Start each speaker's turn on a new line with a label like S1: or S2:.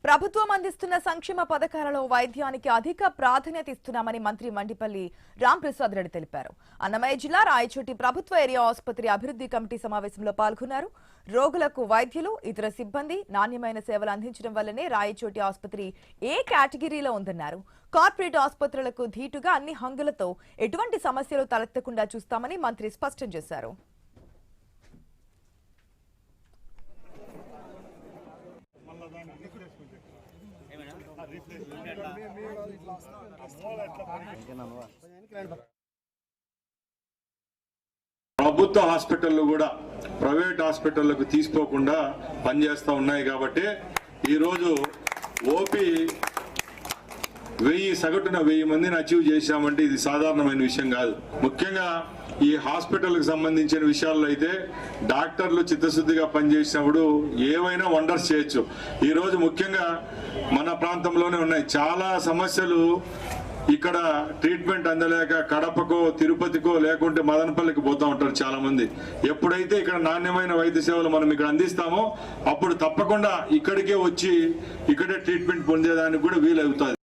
S1: ప్రభుత్వం అందిస్తున్న సంక్షేమ పథకాలలో వైద్యానికి అధిక ప్రాధాన్యత ఇస్తున్నామని మంత్రి మండిపల్లి రాంప్రసాద్ రెడ్డి తెలిపారు. అన్నమయ్య జిల్లా రాయచోటి ప్రభుత్వ ఏరియా ఆసుపత్రి అభివృద్ధి కమిటీ సమావేశంలో పాల్గొన్నారు. రోగులకు వైద్యులు, ఇతర సిబ్బంది నాణ్యమైన సేవలు అందించడం వల్లనే రాయచోటి ఆసుపత్రి ఏ కేటగిరీలో ఉందన్నారు. కార్పొరేట్ ఆసుపత్రులకు ధీటుగా అన్ని హంగులతో ఎటువంటి సమస్యలు తలెత్తకుండా చూస్తామని మంత్రి స్పష్టం చేశారు.
S2: ప్రభుత్వ హాస్పిటళ్లు కూడా ప్రైవేట్ హాస్పిటళ్లకు తీసుకోకుండా పనిచేస్తూ ఉన్నాయి కాబట్టి ఈరోజు ఓపీ 1000 సగటున 1000 మందిని అచీవ్ చేశామంటే ఇది సాధారణమైన విషయం కాదు. ముఖ్యంగా ఈ హాస్పిటల్కి సంబంధించిన విషయాల్లో అయితే డాక్టర్లు చిత్తశుద్ధిగా పనిచేసినప్పుడు ఏవైనా వండర్స్ చేయొచ్చు. ఈరోజు ముఖ్యంగా మన ప్రాంతంలోనే ఉన్నాయి చాలా సమస్యలు. ఇక్కడ ట్రీట్మెంట్ అందలేక కడపకో, తిరుపతికో లేకుంటే మదనపల్లికి పోతా ఉంటారు చాలా మంది. ఎప్పుడైతే ఇక్కడ నాణ్యమైన వైద్య సేవలు మనం ఇక్కడ అందిస్తామో అప్పుడు తప్పకుండా ఇక్కడికే వచ్చి ఇక్కడే ట్రీట్మెంట్ పొందేదానికి కూడా వీలవుతుంది.